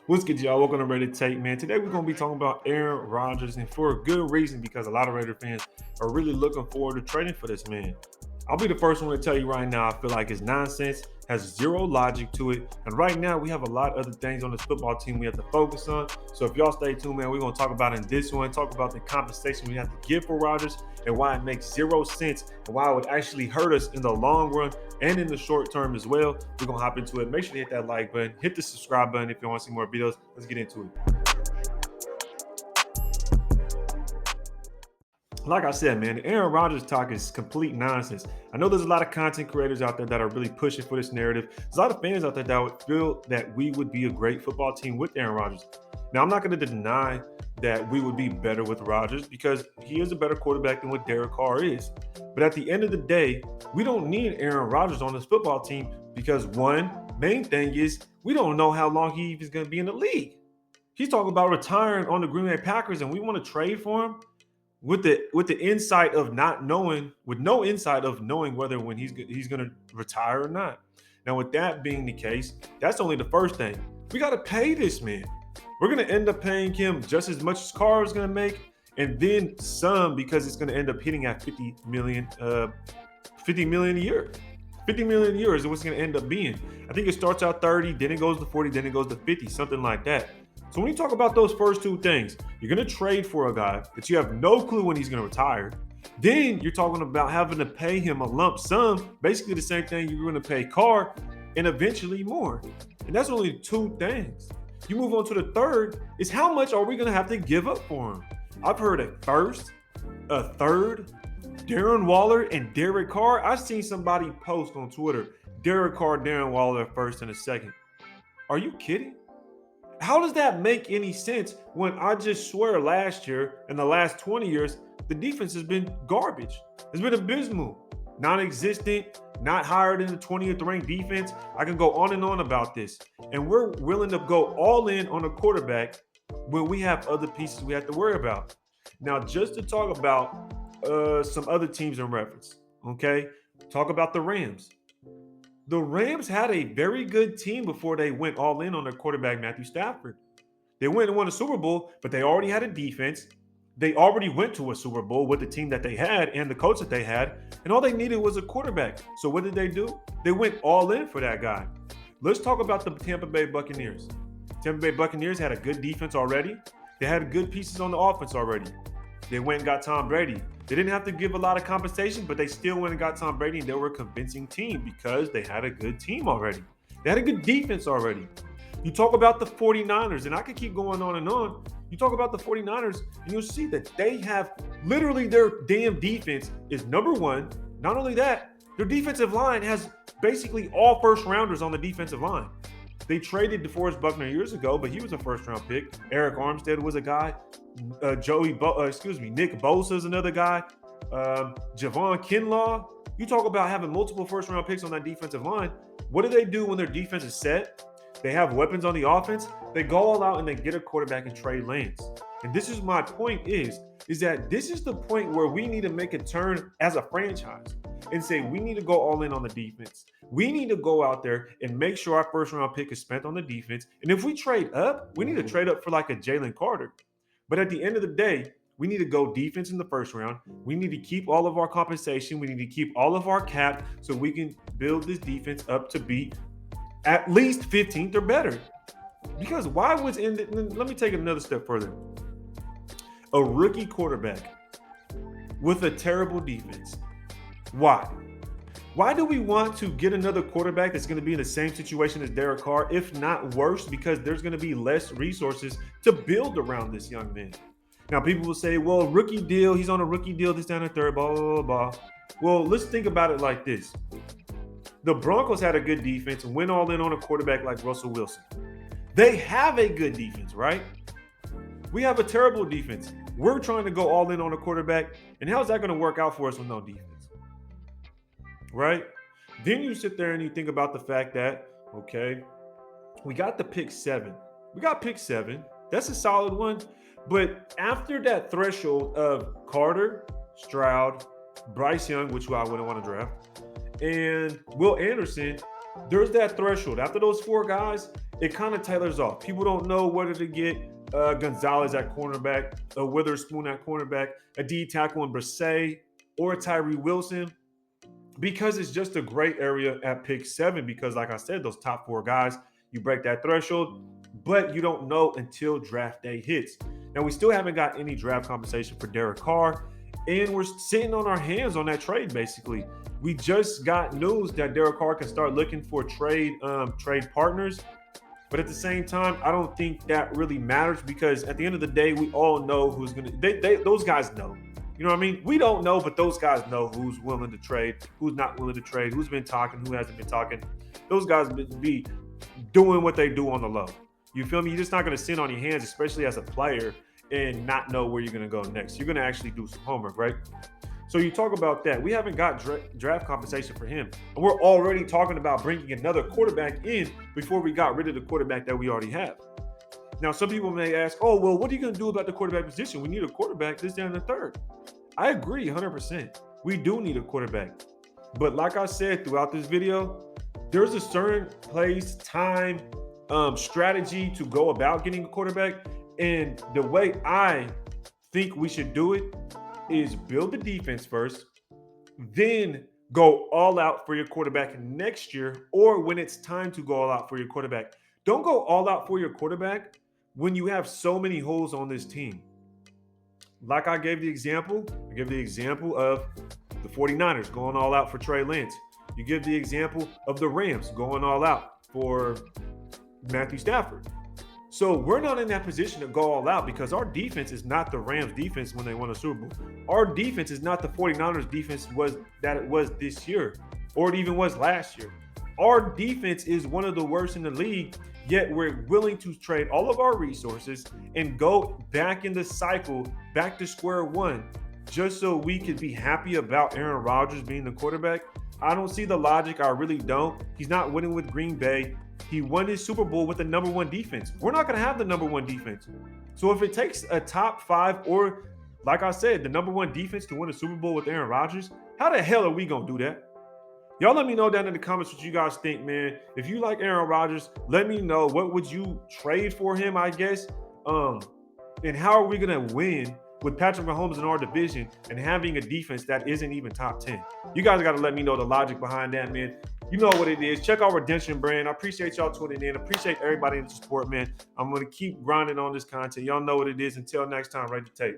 What's good, y'all? Welcome to Ready Take, man. Today we're going to be talking about Aaron Rodgers, and for a good reason, because a lot of Raider fans are really looking forward to trading for this man. I'll be the first one to tell you right now, I feel like it's nonsense, has zero logic to it, and right now we have a lot of other things on this football team we have to focus on. So if y'all stay tuned, man, we're going to talk about in this one, talk about the compensation we have to give for Rodgers and why it makes zero sense and why it would actually hurt us in the long run and in the short term as well. We're going to hop into it. Make sure to hit that like button, hit the subscribe button if you want to see more videos. Let's get into it. Like I said, man, the Aaron Rodgers talk is complete nonsense. I know there's a lot of content creators out there that are really pushing for this narrative. There's a lot of fans out there that would feel that we would be a great football team with Aaron Rodgers. Now, I'm not going to deny that we would be better with Rodgers because he is a better quarterback than what Derek Carr is. But at the end of the day, we don't need Aaron Rodgers on this football team because one main thing is we don't know how long he is going to be in the league. He's talking about retiring on the Green Bay Packers, and we want to trade for him with the insight of not knowing, with no insight of knowing whether when he's going to retire or not. Now, with that being the case, that's only the first thing. We got to pay this man. We're going to end up paying him just as much as Carr is going to make, and then some because it's going to end up hitting at 50 million a year. 50 million a year is what's going to end up being. I think it starts out 30, then it goes to 40, then it goes to 50, something like that. So when you talk about those first two things, you're going to trade for a guy that you have no clue when he's going to retire. Then you're talking about having to pay him a lump sum, basically the same thing you're going to pay Carr, and eventually more. And that's only two things. You move on to the third, is how much are we going to have to give up for him? I've heard a first, a third, Darren Waller, and Derek Carr. I've seen somebody post on Twitter, Derek Carr, Darren Waller first and a second. Are you kidding? How does that make any sense when I just swear last year and the last 20 years, the defense has been garbage. It's been abysmal, non-existent, not higher than the 20th ranked defense. I can go on and on about this. And we're willing to go all in on a quarterback when we have other pieces we have to worry about. Now, just to talk about some other teams in reference, okay? Talk about the Rams. The Rams had a very good team before they went all in on their quarterback, Matthew Stafford. They went and won a Super Bowl, but they already had a defense. They already went to a Super Bowl with the team that they had and the coach that they had, and all they needed was a quarterback. So what did they do? They went all in for that guy. Let's talk about the Tampa Bay Buccaneers. Tampa Bay Buccaneers had a good defense already. They had good pieces on the offense already. They went and got Tom Brady. They didn't have to give a lot of compensation, but they still went and got Tom Brady, and they were a convincing team because they had a good team already. They had a good defense already. You talk about the 49ers, and I could keep going on and on. You talk about the 49ers, and you'll see that they have literally their damn defense is number one. Not only that, their defensive line has basically all first rounders on the defensive line. They traded DeForest Buckner years ago, but he was a first-round pick. Eric Armstead was a guy. Nick Bosa is another guy. Javon Kinlaw. You talk about having multiple first-round picks on that defensive line. What do they do when their defense is set? They have weapons on the offense. They go all out and they get a quarterback and Trey Lance. And this is my point is that this is the point where we need to make a turn as a franchise and say we need to go all in on the defense. We need to go out there and make sure our first round pick is spent on the defense. And if we trade up, we need to trade up for like a Jalen Carter. But at the end of the day, we need to go defense in the first round. We need to keep all of our compensation. We need to keep all of our cap so we can build this defense up to be at least 15th or better. Because why was let me take it another step further. A rookie quarterback with a terrible defense. Why? Why do we want to get another quarterback that's going to be in the same situation as Derek Carr, if not worse, because there's going to be less resources to build around this young man? Now, people will say, well, rookie deal, he's on a rookie deal, this, down, and third, blah, blah, blah, blah. Well, let's think about it like this. The Broncos had a good defense and went all in on a quarterback like Russell Wilson. They have a good defense, right? We have a terrible defense. We're trying to go all in on a quarterback, and how's that going to work out for us with no defense? Right? Then you sit there and you think about the fact that, okay, we got the pick 7. We got pick 7. That's a solid one. But after that threshold of Carter, Stroud, Bryce Young, which I wouldn't want to draft, and Will Anderson, there's that threshold. After those 4 guys, it kind of tailors off. People don't know whether to get Gonzalez at cornerback, a Witherspoon at cornerback, a D tackle in Brissett, or Tyree Wilson, because it's just a great area at pick 7. Because, like I said, those top 4 guys, you break that threshold, but you don't know until draft day hits. Now, we still haven't got any draft compensation for Derek Carr, and we're sitting on our hands on that trade. Basically, we just got news that Derek Carr can start looking for trade partners. But at the same time, I don't think that really matters, because at the end of the day, we all know who's going to, those guys know. You know what I mean? We don't know, but those guys know who's willing to trade, who's not willing to trade, who's been talking, who hasn't been talking. Those guys be doing what they do on the low. You feel me? You're just not going to sit on your hands, especially as a player, and not know where you're going to go next. You're going to actually do some homework, right? So you talk about that. We haven't got draft compensation for him. And we're already talking about bringing another quarterback in before we got rid of the quarterback that we already have. Now, some people may ask, oh, well, what are you going to do about the quarterback position? We need a quarterback this, down, and the third. I agree 100%. We do need a quarterback. But like I said throughout this video, there's a certain place, time, strategy to go about getting a quarterback. And the way I think we should do it is build the defense first, then go all out for your quarterback next year, or when it's time to go all out for your quarterback. Don't go all out for your quarterback when you have so many holes on this team. Like I gave the example of the 49ers going all out for Trey Lance. You give the example of the Rams going all out for Matthew Stafford. So we're not in that position to go all out, because our defense is not the Rams defense when they won a Super Bowl. Our defense is not the 49ers defense that it was this year, or it even was last year. Our defense is one of the worst in the league, yet we're willing to trade all of our resources and go back in the cycle, back to square one, just so we could be happy about Aaron Rodgers being the quarterback. I don't see the logic. I really don't. He's not winning with Green Bay. He won his Super Bowl with the number 1 defense. We're not going to have the number 1 defense. So if it takes a top 5, or like I said, the number 1 defense to win a Super Bowl with Aaron Rodgers, how the hell are we going to do that? Y'all let me know down in the comments what you guys think, man. If you like Aaron Rodgers, let me know. What would you trade for him, I guess? And how are we going to win with Patrick Mahomes in our division and having a defense that isn't even top 10? You guys got to let me know the logic behind that, man. You know what it is. Check out Redemption Brand. I appreciate y'all tuning in. Appreciate everybody in the support, man. I'm going to keep grinding on this content. Y'all know what it is. Until next time, Rate the Tape.